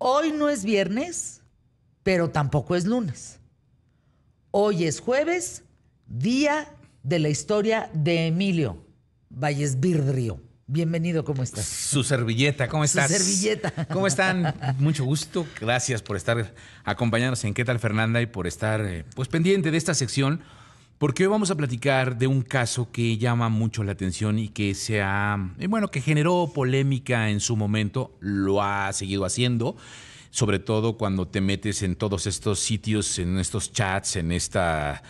Hoy no es viernes, pero tampoco es lunes. Hoy es jueves, día de la historia de Emilio Vallesbirrio. Bienvenido, ¿cómo estás? Su servilleta, ¿cómo estás? Su servilleta. ¿Cómo están? Mucho gusto. Gracias por estar acompañándonos en ¿Qué tal, Fernanda? Y por estar pues pendiente de esta sección, porque hoy vamos a platicar de un caso que llama mucho la atención y que que generó polémica en su momento, lo ha seguido haciendo, sobre todo cuando te metes en todos estos sitios, en estos chats, en esta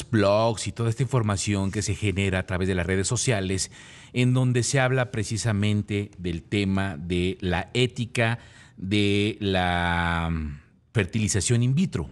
blogs y toda esta información que se genera a través de las redes sociales, en donde se habla precisamente del tema de la ética de la fertilización in vitro,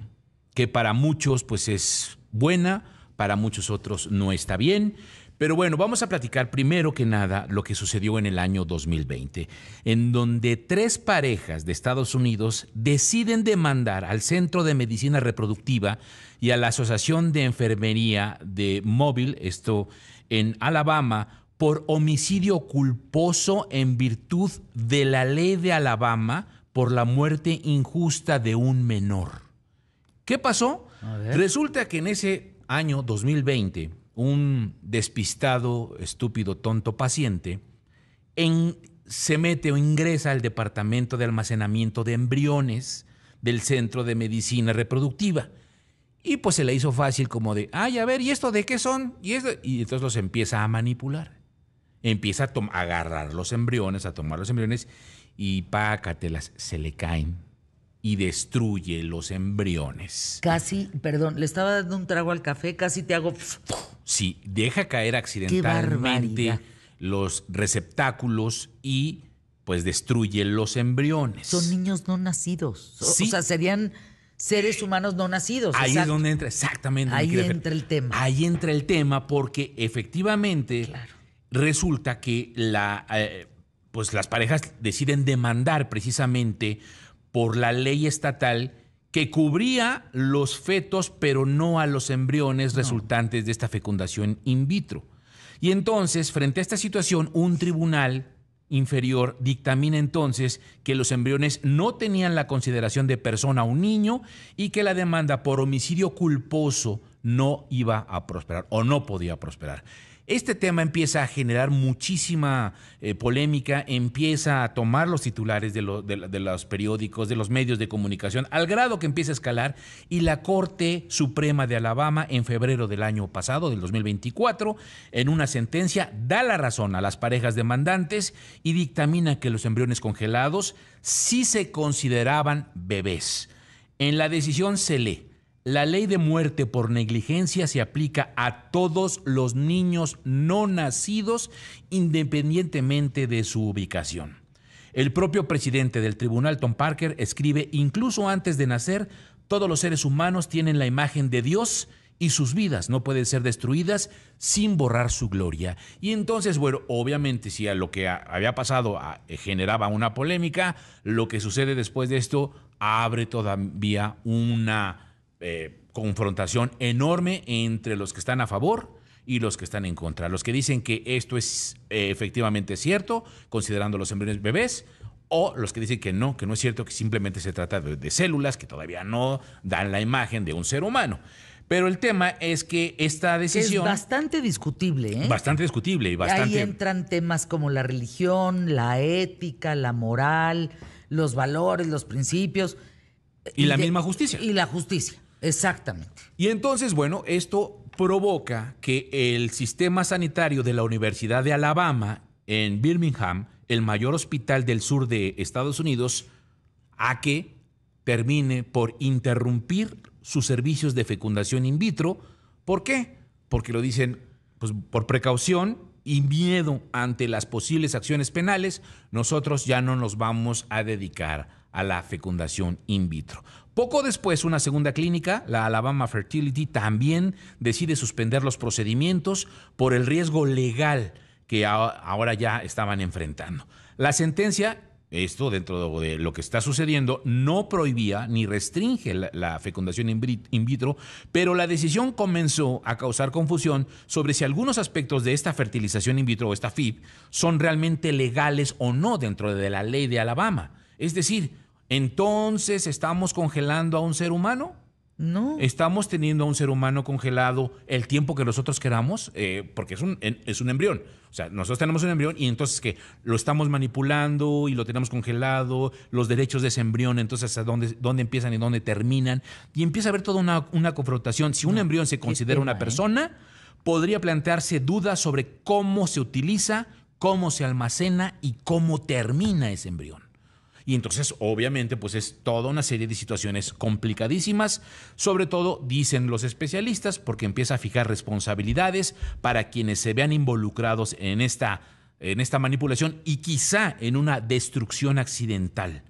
que para muchos pues es buena, para muchos otros no está bien. Pero bueno, vamos a platicar primero que nada lo que sucedió en el año 2020, en donde 3 parejas de Estados Unidos deciden demandar al Centro de Medicina Reproductiva y a la Asociación de Enfermería de Mobile, esto en Alabama, por homicidio culposo en virtud de la ley de Alabama por la muerte injusta de un menor. ¿Qué pasó? Resulta que en ese año 2020, un despistado, estúpido, tonto paciente se mete o ingresa al departamento de almacenamiento de embriones del Centro de Medicina Reproductiva. Y pues se le hizo fácil como de, a ver, ¿y esto de qué son? Y entonces los empieza a manipular. Empieza a agarrar los embriones, a tomar los embriones y pácatelas, se le caen y destruye los embriones. Casi, perdón, le estaba dando un trago al café, casi te hago... Sí, deja caer accidentalmente los receptáculos y pues destruye los embriones. Son niños no nacidos. Sí. O sea, serían seres humanos no nacidos. Ahí exacto. Es donde entra, exactamente. Ahí entra el tema. Ahí entra el tema porque efectivamente resulta que las parejas deciden demandar precisamente por la ley estatal que cubría los fetos, pero no a los embriones resultantes de esta fecundación in vitro. Y entonces, frente a esta situación, un tribunal inferior dictamina entonces que los embriones no tenían la consideración de persona o niño y que la demanda por homicidio culposo no iba a prosperar o no podía prosperar. Este tema empieza a generar muchísima polémica, empieza a tomar los titulares de los periódicos, de los medios de comunicación, al grado que empieza a escalar, y la Corte Suprema de Alabama, en febrero del año pasado, del 2024, en una sentencia, da la razón a las parejas demandantes y dictamina que los embriones congelados sí se consideraban bebés. En la decisión se lee: la ley de muerte por negligencia se aplica a todos los niños no nacidos, independientemente de su ubicación. El propio presidente del tribunal, Tom Parker, escribe: incluso antes de nacer, todos los seres humanos tienen la imagen de Dios y sus vidas no pueden ser destruidas sin borrar su gloria. Y entonces, bueno, obviamente si a lo que había pasado generaba una polémica, lo que sucede después de esto abre todavía una confrontación enorme entre los que están a favor y los que están en contra. Los que dicen que esto es efectivamente cierto, considerando los embriones bebés, o los que dicen que no es cierto, que simplemente se trata de células que todavía no dan la imagen de un ser humano. Pero el tema es que esta decisión... Es bastante discutible, ¿eh? Bastante discutible y bastante... Ahí entran temas como la religión, la ética, la moral, los valores, los principios. Y la misma justicia. Y la justicia, exactamente. Y entonces, bueno, esto provoca que el sistema sanitario de la Universidad de Alabama en Birmingham, el mayor hospital del sur de Estados Unidos, termine por interrumpir sus servicios de fecundación in vitro. ¿Por qué? Porque lo dicen pues, por precaución y miedo ante las posibles acciones penales. Nosotros ya no nos vamos a dedicar a la fecundación in vitro. Poco después, una segunda clínica, la Alabama Fertility, también decide suspender los procedimientos por el riesgo legal que ahora ya estaban enfrentando. La sentencia, esto dentro de lo que está sucediendo, no prohibía ni restringe la fecundación in vitro, pero la decisión comenzó a causar confusión sobre si algunos aspectos de esta fertilización in vitro o esta FIV son realmente legales o no dentro de la ley de Alabama. Es decir, entonces, ¿estamos congelando a un ser humano? No. ¿Estamos teniendo a un ser humano congelado el tiempo que nosotros queramos? Porque es un embrión. O sea, nosotros tenemos un embrión y entonces que lo estamos manipulando y lo tenemos congelado, los derechos de ese embrión, entonces ¿a dónde empiezan y dónde terminan? Y empieza a haber toda una confrontación. Si un embrión se considera una persona, podría plantearse dudas sobre cómo se utiliza, cómo se almacena y cómo termina ese embrión. Y entonces, obviamente, pues es toda una serie de situaciones complicadísimas, sobre todo, dicen los especialistas, porque empieza a fijar responsabilidades para quienes se vean involucrados en esta manipulación y quizá en una destrucción accidental.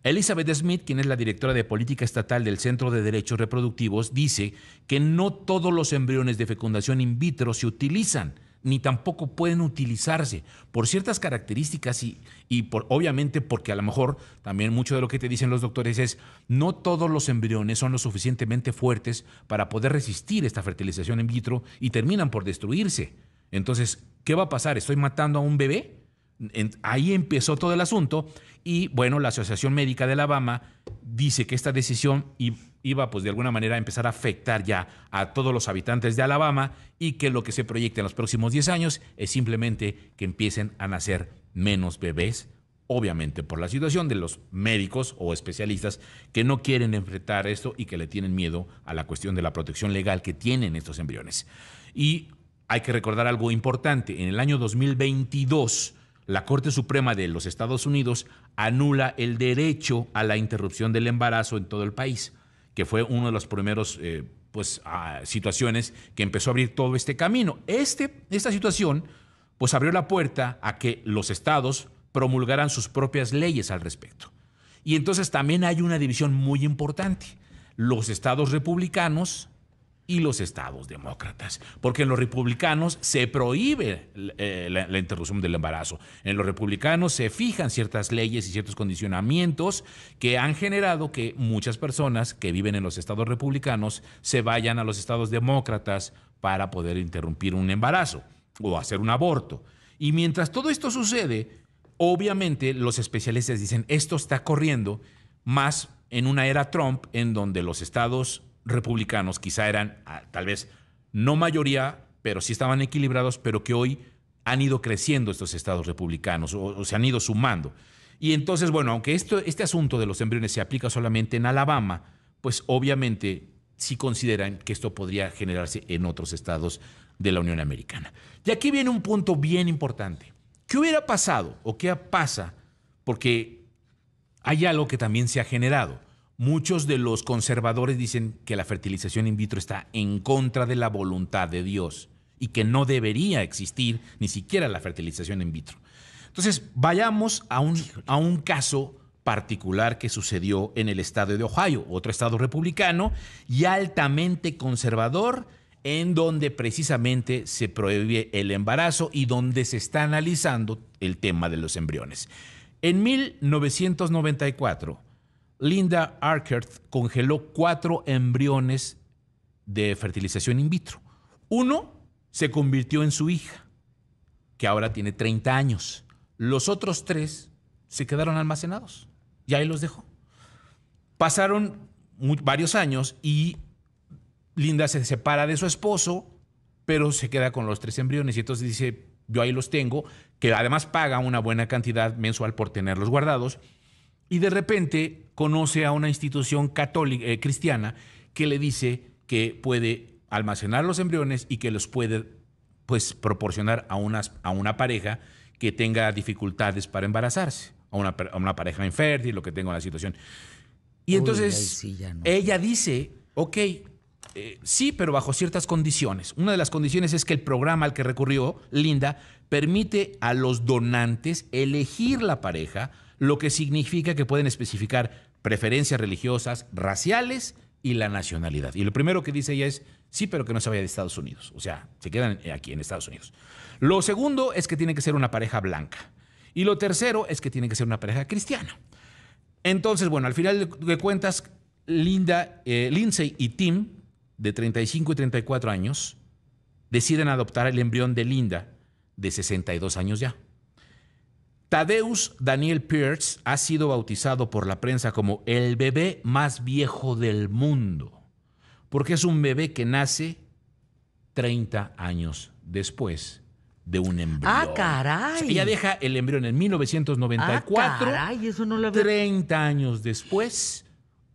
Elizabeth Smith, quien es la directora de política estatal del Centro de Derechos Reproductivos, dice que no todos los embriones de fecundación in vitro se utilizan, ni tampoco pueden utilizarse por ciertas características y obviamente porque a lo mejor también mucho de lo que te dicen los doctores es no todos los embriones son lo suficientemente fuertes para poder resistir esta fertilización in vitro y terminan por destruirse. Entonces, ¿qué va a pasar? ¿Estoy matando a un bebé? Ahí empezó todo el asunto y bueno, la Asociación Médica de Alabama dice que esta decisión iba pues de alguna manera a empezar a afectar ya a todos los habitantes de Alabama y que lo que se proyecta en los próximos 10 años es simplemente que empiecen a nacer menos bebés, obviamente por la situación de los médicos o especialistas que no quieren enfrentar esto y que le tienen miedo a la cuestión de la protección legal que tienen estos embriones. Y hay que recordar algo importante, en el año 2022 la Corte Suprema de los Estados Unidos anula el derecho a la interrupción del embarazo en todo el país, que fue uno de los primeros situaciones que empezó a abrir todo este camino. Esta situación pues abrió la puerta a que los estados promulgaran sus propias leyes al respecto. Y entonces también hay una división muy importante. Los estados republicanos y los estados demócratas, porque en los republicanos se prohíbe la interrupción del embarazo. En los republicanos se fijan ciertas leyes y ciertos condicionamientos que han generado que muchas personas que viven en los estados republicanos se vayan a los estados demócratas para poder interrumpir un embarazo o hacer un aborto. Y mientras todo esto sucede, obviamente los especialistas dicen esto está corriendo más en una era Trump en donde los estados republicanos quizá eran tal vez no mayoría, pero sí estaban equilibrados, pero que hoy han ido creciendo estos estados republicanos o se han ido sumando. Y entonces, bueno, aunque este asunto de los embriones se aplica solamente en Alabama, pues obviamente sí consideran que esto podría generarse en otros estados de la Unión Americana. Y aquí viene un punto bien importante. ¿Qué hubiera pasado o qué pasa? Porque hay algo que también se ha generado. Muchos de los conservadores dicen que la fertilización in vitro está en contra de la voluntad de Dios y que no debería existir ni siquiera la fertilización in vitro. Entonces, vayamos a un caso particular que sucedió en el estado de Ohio, otro estado republicano y altamente conservador, en donde precisamente se prohíbe el embarazo y donde se está analizando el tema de los embriones. En 1994, Linda Arkert congeló 4 embriones de fertilización in vitro. Uno se convirtió en su hija, que ahora tiene 30 años. Los otros 3 se quedaron almacenados y ahí los dejó. Pasaron varios años y Linda se separa de su esposo, pero se queda con los 3 embriones y entonces dice, yo ahí los tengo, que además paga una buena cantidad mensual por tenerlos guardados. Y de repente conoce a una institución católica, cristiana, que le dice que puede almacenar los embriones y que los puede pues, proporcionar a una pareja que tenga dificultades para embarazarse, a una pareja infértil o que tenga una situación. Y entonces sí, no. ella dice, ok, sí, pero bajo ciertas condiciones. Una de las condiciones es que el programa al que recurrió Linda permite a los donantes elegir la pareja, lo que significa que pueden especificar preferencias religiosas, raciales y la nacionalidad. Y lo primero que dice ella es, sí, pero que no se vaya de Estados Unidos. O sea, se quedan aquí en Estados Unidos. Lo segundo es que tiene que ser una pareja blanca. Y lo tercero es que tiene que ser una pareja cristiana. Entonces, bueno, al final de cuentas, Lindsay y Tim, de 35 y 34 años, deciden adoptar el embrión de Linda, de 62 años ya. Tadeusz Daniel Pierce ha sido bautizado por la prensa como el bebé más viejo del mundo, porque es un bebé que nace 30 años después de un embrión. ¡Ah, caray! O sea, ella deja el embrión en 1994. ¡Ah, caray! Eso no lo había... 30 años después,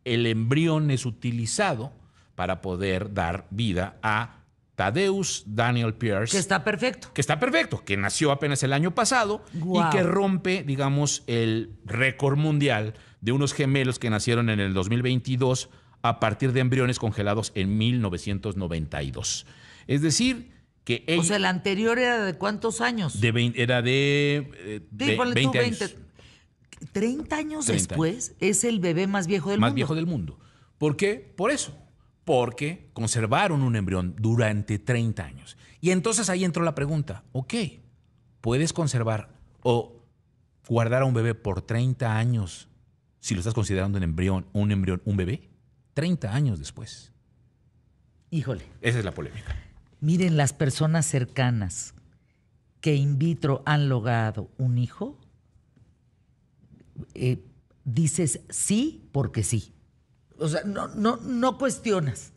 el embrión es utilizado para poder dar vida a Tadeusz Daniel Pierce. Que está perfecto. Que está perfecto, que nació apenas el año pasado Guau. y que rompe, digamos, el récord mundial de unos gemelos que nacieron en el 2022 a partir de embriones congelados en 1992. Es decir, que ella... O sea, el anterior era de ¿cuántos años? era de Sí, ponle tú 20 años. 30 años 30 después es el bebé más viejo del Más mundo. viejo del mundo. ¿Por qué? Por eso. Porque conservaron un embrión durante 30 años. Y entonces ahí entró la pregunta, ok, ¿puedes conservar o guardar a un bebé por 30 años si lo estás considerando un bebé? 30 años después. Híjole. Esa es la polémica. Miren, las personas cercanas que in vitro han logrado un hijo, dices sí porque sí. O sea, no cuestionas.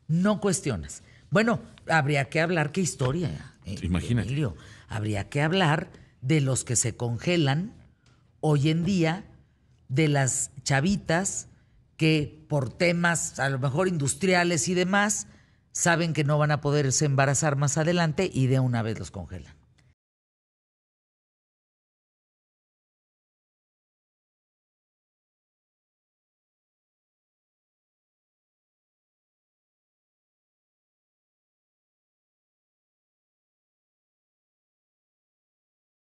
No cuestionas. Bueno, habría que hablar, qué historia. Imagínate. Emilio. Habría que hablar de los que se congelan hoy en día, de las chavitas que por temas a lo mejor industriales y demás, saben que no van a poderse embarazar más adelante y de una vez los congelan.